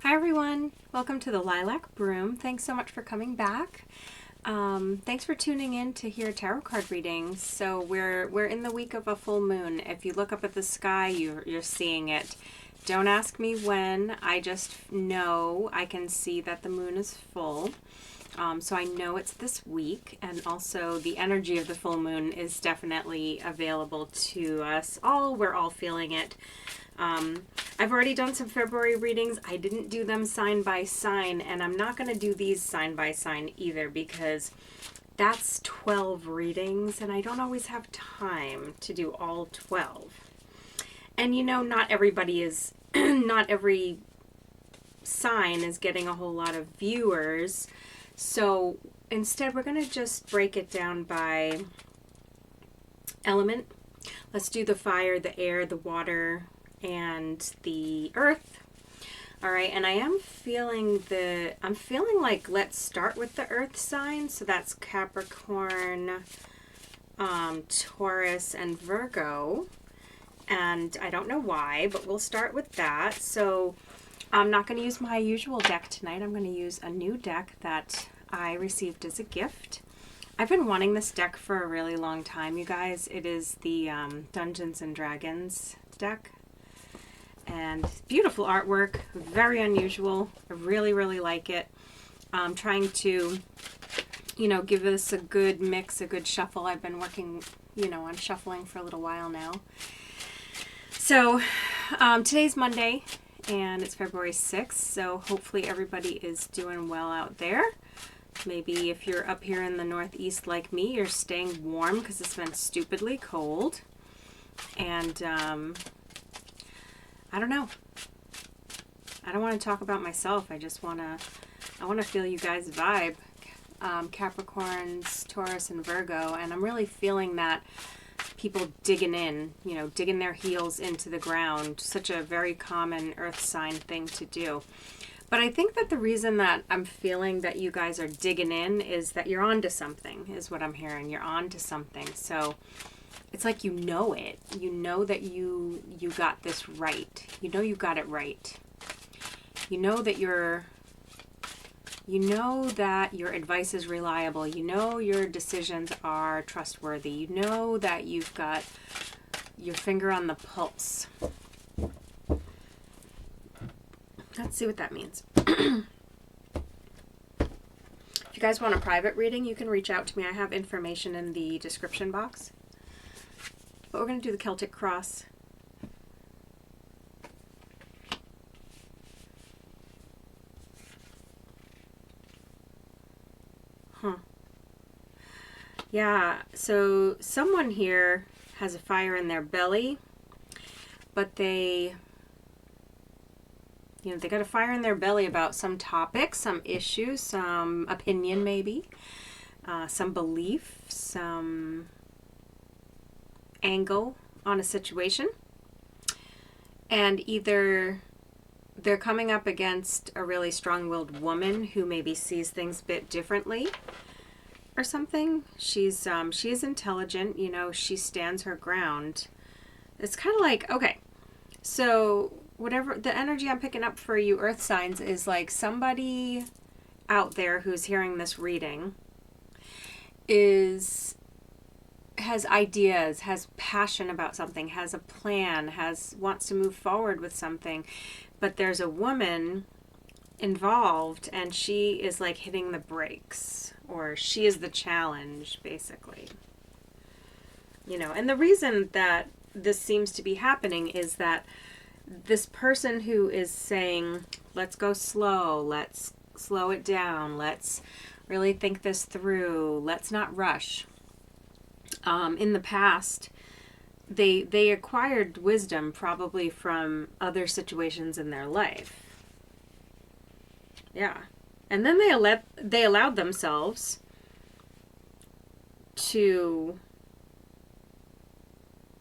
Hi everyone, welcome to the Lilac Broom. Thanks so much for coming back. Thanks for tuning in to hear tarot card readings. So we're in the week of a full moon. If you look up at the sky, you're seeing it. Don't ask me when. I just know I can see that the moon is full. So I know it's this week, and also the energy of the full moon is definitely available to us all. We're all feeling it. I've already done some February readings. I didn't do them sign by sign, and I'm not going to do these sign by sign either because that's 12 readings, and I don't always have time to do all 12. And you know, not everybody is, not every sign is getting a whole lot of viewers. So instead, we're going to just break it down by element. Let's do the fire, the air, the water, and the earth. All right, and I am feeling like let's start with the earth sign. So that's Capricorn, Taurus, and Virgo. And I don't know why, but we'll start with that. So I'm not going to use my usual deck tonight. I'm going to use a new deck that I received as a gift. I've been wanting this deck for a really long time, you guys. It is the Dungeons and Dragons deck. And beautiful artwork, very unusual. I really, really like it. I'm trying to, give this a good mix, a good shuffle. I've been working, on shuffling for a little while now. So today's Monday, and it's February 6th, so hopefully everybody is doing well out there. Maybe if you're up here in the Northeast like me, you're staying warm because it's been stupidly cold. And I don't know. I don't want to talk about myself. I want to feel you guys' vibe. Capricorns, Taurus, and Virgo. And I'm really feeling that people digging in, digging their heels into the ground. Such a very common earth sign thing to do. But I think that the reason that I'm feeling that you guys are digging in is that you're onto something, is what I'm hearing. You're onto something. So it's like you know it. You know that you got this right. You know you got it right. You know that your advice is reliable. You know your decisions are trustworthy. You know that you've got your finger on the pulse. Let's see what that means. If you guys want a private reading, you can reach out to me. I have information in the description box. But we're going to do the Celtic cross. Yeah, so someone here has a fire in their belly, but they got a fire in their belly about some topic, some issue, some opinion maybe, some belief, some angle on a situation. And either they're coming up against a really strong-willed woman who maybe sees things a bit differently or something. She is intelligent, she stands her ground. It's kind of like, okay, so whatever the energy I'm picking up for you earth signs is like somebody out there who's hearing this reading has ideas, has passion about something, has a plan, wants to move forward with something, but there's a woman involved and she is like hitting the brakes, or she is the challenge basically. And the reason that this seems to be happening is that this person who is saying, let's go slow, let's slow it down, let's really think this through, let's not rush. In the past, they acquired wisdom probably from other situations in their life. Yeah. And then they allowed themselves to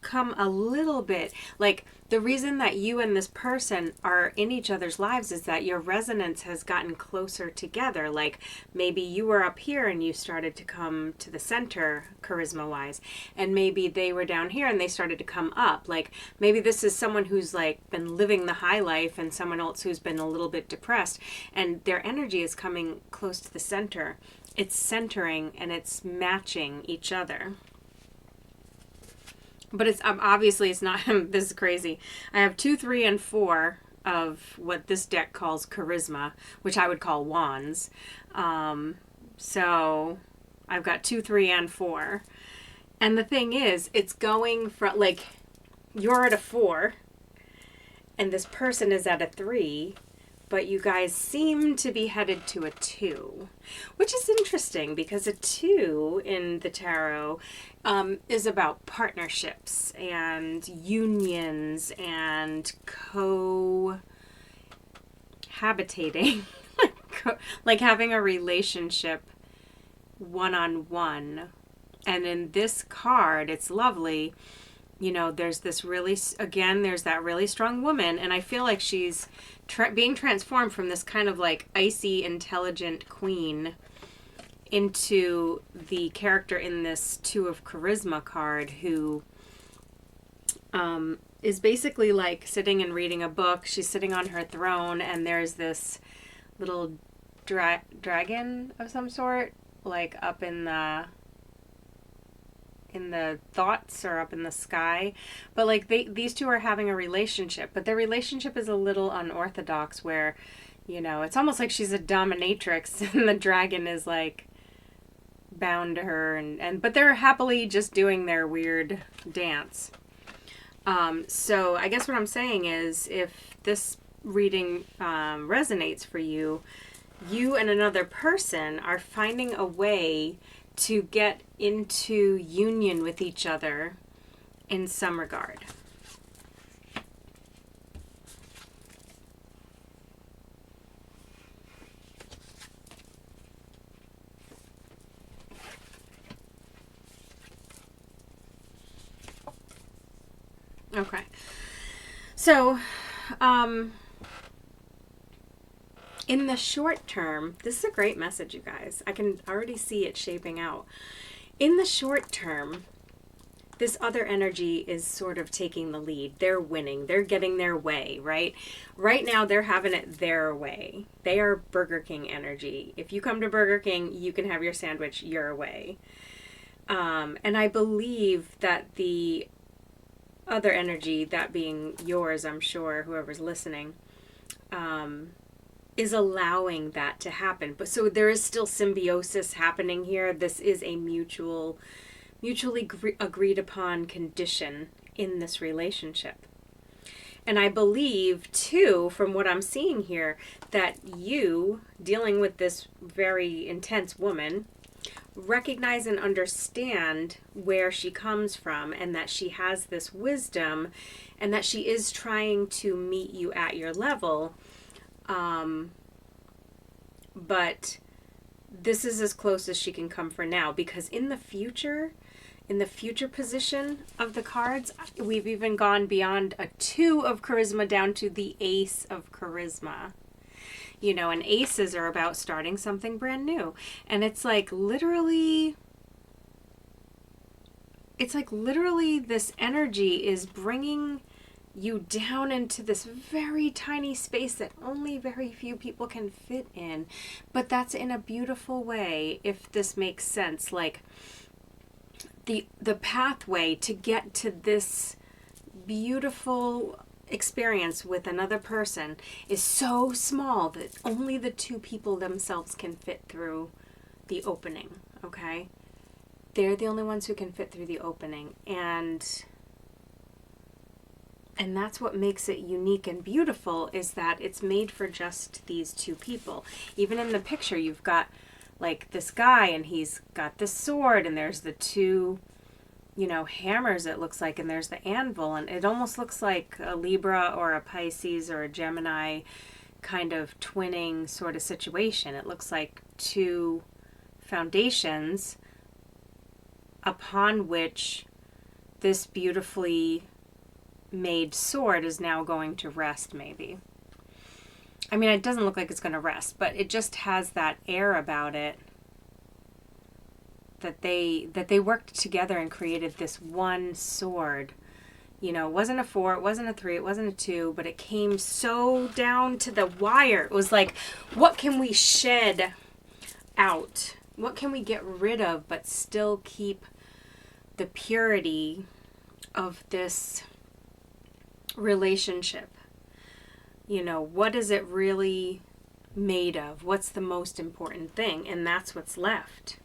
come a little bit, like the reason that you and this person are in each other's lives is that your resonance has gotten closer together. Like maybe you were up here and you started to come to the center charisma wise, and maybe they were down here and they started to come up. Like maybe this is someone who's like been living the high life and someone else who's been a little bit depressed, and their energy is coming close to the center. It's centering and it's matching each other. But it's obviously it's not, this is crazy. I have 2, 3, and 4 of what this deck calls charisma, which I would call wands. So I've got 2, 3, and 4. And the thing is, it's going from, like, you're at a 4, and this person is at a 3, but you guys seem to be headed to a 2, which is interesting because a 2 in the tarot is about partnerships and unions and cohabitating, like having a relationship one-on-one. And in this card, it's lovely. You know, there's this really, again, there's that really strong woman, and I feel like she's being transformed from this kind of like icy, intelligent queen into the character in this 2 of Charisma card who is basically like sitting and reading a book. She's sitting on her throne, and there's this little dragon of some sort, like up in the thoughts or up in the sky. But like these two are having a relationship, but their relationship is a little unorthodox where, you know, it's almost like she's a dominatrix and the dragon is like bound to her, and but they're happily just doing their weird dance. So I guess what I'm saying is, if this reading resonates for you, you and another person are finding a way to get into union with each other in some regard. Okay. So, in the short term, this is a great message, you guys. I can already see it shaping out. In the short term, this other energy is sort of taking the lead. They're winning. They're getting their way, right? Right now, they're having it their way. They are Burger King energy. If you come to Burger King, you can have your sandwich your way. And I believe that the other energy, that being yours, I'm sure, whoever's listening, is allowing that to happen. But so there is still symbiosis happening here. This is a mutually agreed upon condition in this relationship. And I believe, too, from what I'm seeing here, that you, dealing with this very intense woman, recognize and understand where she comes from, and that she has this wisdom, and that she is trying to meet you at your level. But this is as close as she can come for now, because in the future position of the cards, we've even gone beyond a 2 of charisma down to the Ace of charisma. You know, and aces are about starting something brand new. And it's like literally this energy is bringing you down into this very tiny space that only very few people can fit in. But that's in a beautiful way, if this makes sense. Like the pathway to get to this beautiful experience with another person is so small that only the 2 people themselves can fit through the opening, okay? They're the only ones who can fit through the opening, and that's what makes it unique and beautiful, is that it's made for just these 2 people. Even in the picture, you've got like this guy, and he's got this sword, and there's the 2, you know, hammers, it looks like, and there's the anvil, and it almost looks like a Libra or a Pisces or a Gemini kind of twinning sort of situation. It looks like 2 foundations upon which this beautifully made sword is now going to rest, maybe. I mean, it doesn't look like it's going to rest, but it just has that air about it that they worked together and created this one sword. You know, it wasn't a 4, it wasn't a 3, it wasn't a 2, but it came so down to the wire. It was like, what can we shed out? What can we get rid of but still keep the purity of this relationship? You know, what is it really made of? What's the most important thing? And that's what's left.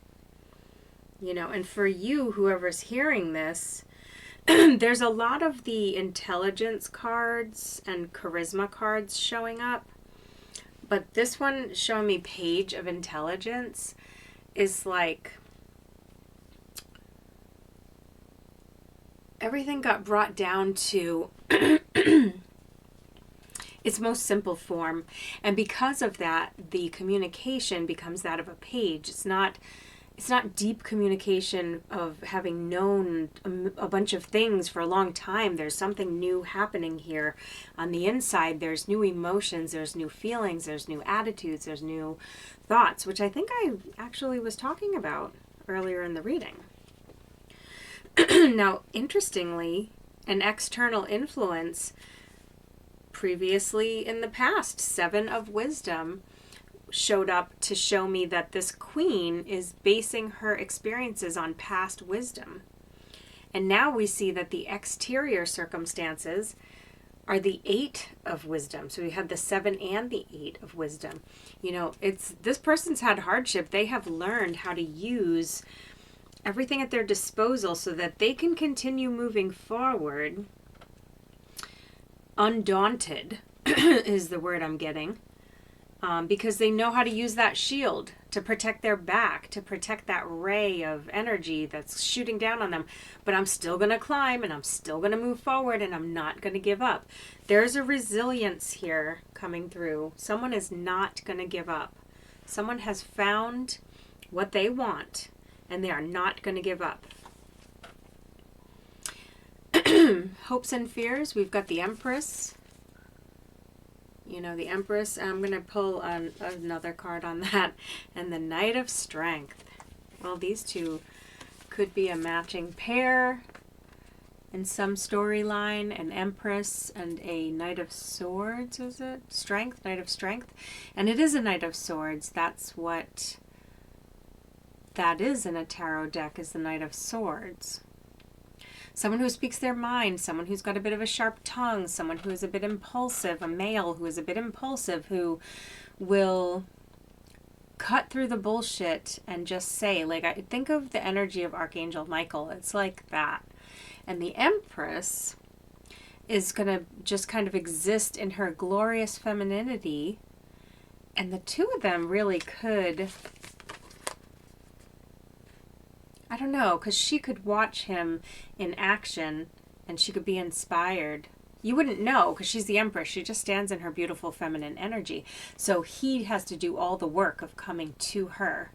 You know, and for you, whoever's hearing this, there's a lot of the intelligence cards and charisma cards showing up. But this one showing me Page of Intelligence is like everything got brought down to its most simple form. And because of that, the communication becomes that of a page. It's not deep communication of having known a bunch of things for a long time. There's something new happening here on the inside. There's new emotions, there's new feelings, there's new attitudes, there's new thoughts, which I think I actually was talking about earlier in the reading. Now, interestingly, an external influence previously in the past, 7 of Wisdom, showed up to show me that this queen is basing her experiences on past wisdom. And now we see that the exterior circumstances are the 8 of Wisdom. So we have the 7 and the 8 of Wisdom. You know, it's this person's had hardship. They have learned how to use everything at their disposal so that they can continue moving forward. Undaunted is the word I'm getting. Because they know how to use that shield to protect their back, to protect that ray of energy that's shooting down on them. But I'm still going to climb, and I'm still going to move forward, and I'm not going to give up. There's a resilience here coming through. Someone is not going to give up. Someone has found what they want, and they are not going to give up. Hopes and fears, we've got the Empress. You know, the Empress, I'm going to pull another card on that. And the Knight of Strength. Well, these two could be a matching pair in some storyline. An Empress and a Knight of Swords, is it? Strength, Knight of Strength. And it is a Knight of Swords. That's what that is in a tarot deck, is the Knight of Swords. Someone who speaks their mind, someone who's got a bit of a sharp tongue, someone who is a bit impulsive, a male who is a bit impulsive, who will cut through the bullshit and just say, like, I think of the energy of Archangel Michael. It's like that. And the Empress is going to just kind of exist in her glorious femininity. And the two of them really could, I don't know, because she could watch him in action and she could be inspired. You wouldn't know because she's the Empress. She just stands in her beautiful feminine energy. So he has to do all the work of coming to her.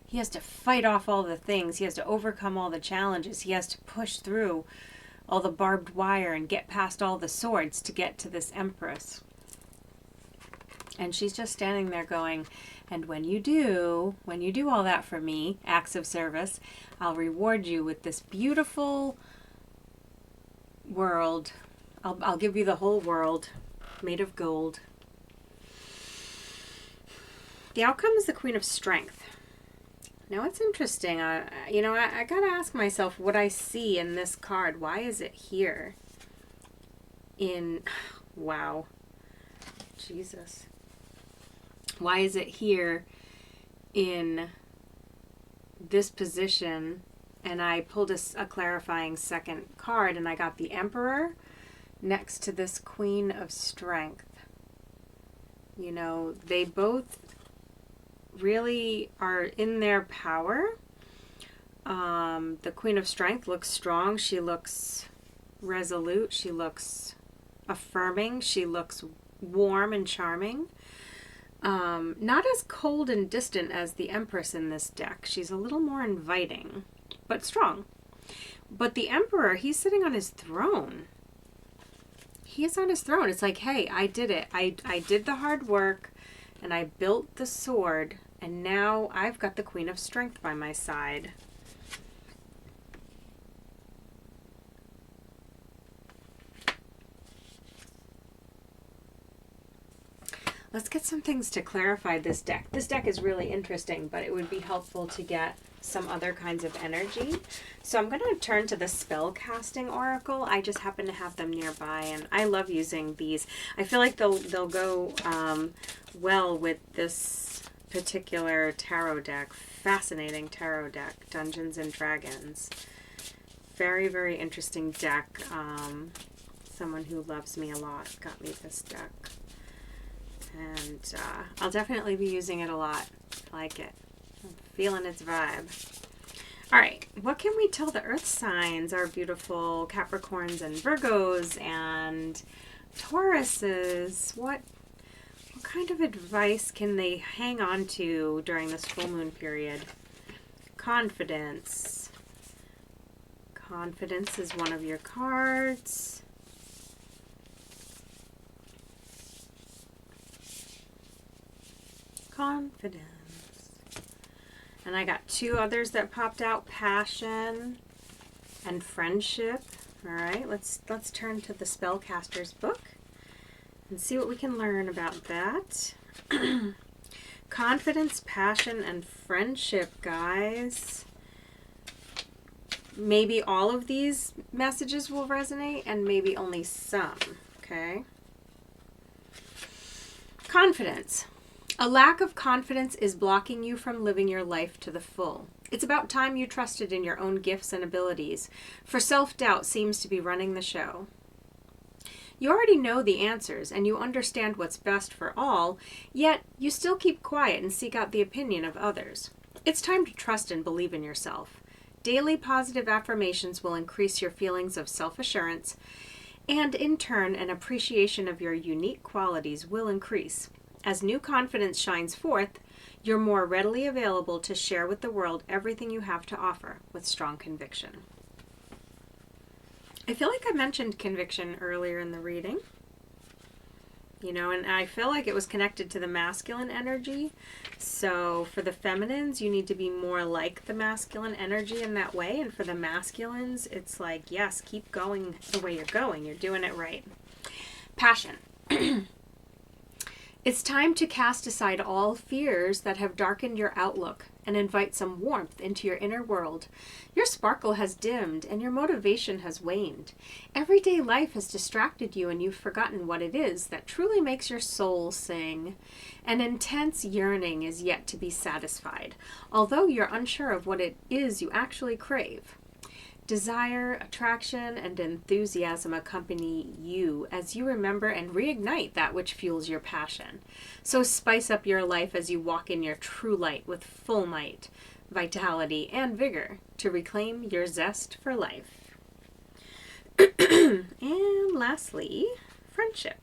He has to fight off all the things. He has to overcome all the challenges. He has to push through all the barbed wire and get past all the swords to get to this Empress. And she's just standing there going, and when you do all that for me, acts of service, I'll reward you with this beautiful world. I'll give you the whole world made of gold. The outcome is the Queen of Strength. Now it's interesting. I gotta ask myself what I see in this card. Why is it here? Wow. Jesus. Why is it here in this position? And I pulled a clarifying second card, and I got the Emperor next to this Queen of Strength. You know, they both really are in their power. The Queen of Strength looks strong. She looks resolute. She looks affirming. She looks warm and charming. Not as cold and distant as the Empress in this deck. She's a little more inviting, but strong. But the Emperor, he's sitting on his throne. He is on his throne. It's like, hey, I did it. I did the hard work, and I built the sword, and now I've got the Queen of Strength by my side. Let's get some things to clarify this deck. This deck is really interesting, but it would be helpful to get some other kinds of energy. So I'm going to turn to the spell casting oracle. I just happen to have them nearby, and I love using these. I feel like they'll go well with this particular tarot deck. Fascinating tarot deck, Dungeons and Dragons. Very, very interesting deck. Someone who loves me a lot got me this deck. And I'll definitely be using it a lot. I like it. I'm feeling its vibe. All right, what can we tell the earth signs, our beautiful Capricorns and Virgos and Tauruses? What kind of advice can they hang on to during this full moon period? Confidence. Confidence is one of your cards. Confidence. And I got two others that popped out, passion and friendship. All right, let's turn to the spellcaster's book and see what we can learn about that. Confidence, passion, and friendship, guys. Maybe all of these messages will resonate and maybe only some, okay? Confidence. A lack of confidence is blocking you from living your life to the full. It's about time you trusted in your own gifts and abilities, for self-doubt seems to be running the show. You already know the answers and you understand what's best for all, yet you still keep quiet and seek out the opinion of others. It's time to trust and believe in yourself. Daily positive affirmations will increase your feelings of self-assurance, and in turn, an appreciation of your unique qualities will increase. As new confidence shines forth, you're more readily available to share with the world everything you have to offer with strong conviction. I feel like I mentioned conviction earlier in the reading. You know, and I feel like it was connected to the masculine energy. So for the feminines, you need to be more like the masculine energy in that way. And for the masculines, it's like, yes, keep going the way you're going. You're doing it right. Passion. It's time to cast aside all fears that have darkened your outlook and invite some warmth into your inner world. Your sparkle has dimmed and your motivation has waned. Everyday life has distracted you and you've forgotten what it is that truly makes your soul sing. An intense yearning is yet to be satisfied, although you're unsure of what it is you actually crave. Desire, attraction, and enthusiasm accompany you as you remember and reignite that which fuels your passion. So spice up your life as you walk in your true light with full might, vitality, and vigor to reclaim your zest for life. And lastly, friendship.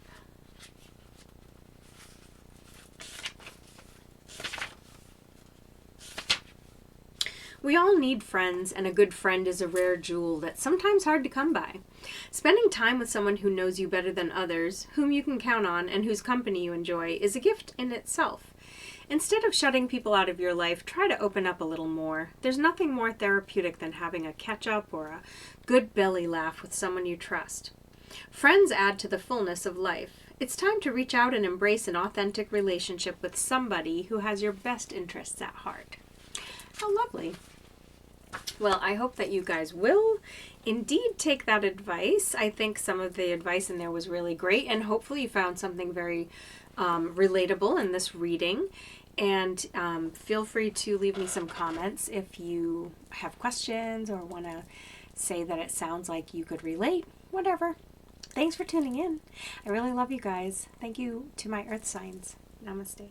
We all need friends, and a good friend is a rare jewel that's sometimes hard to come by. Spending time with someone who knows you better than others, whom you can count on, and whose company you enjoy is a gift in itself. Instead of shutting people out of your life, try to open up a little more. There's nothing more therapeutic than having a catch-up or a good belly laugh with someone you trust. Friends add to the fullness of life. It's time to reach out and embrace an authentic relationship with somebody who has your best interests at heart. How lovely. Well, I hope that you guys will indeed take that advice. I think some of the advice in there was really great, and hopefully you found something very relatable in this reading. And feel free to leave me some comments if you have questions or want to say that it sounds like you could relate, whatever. Thanks for tuning in. I really love you guys. Thank you to my earth signs. Namaste.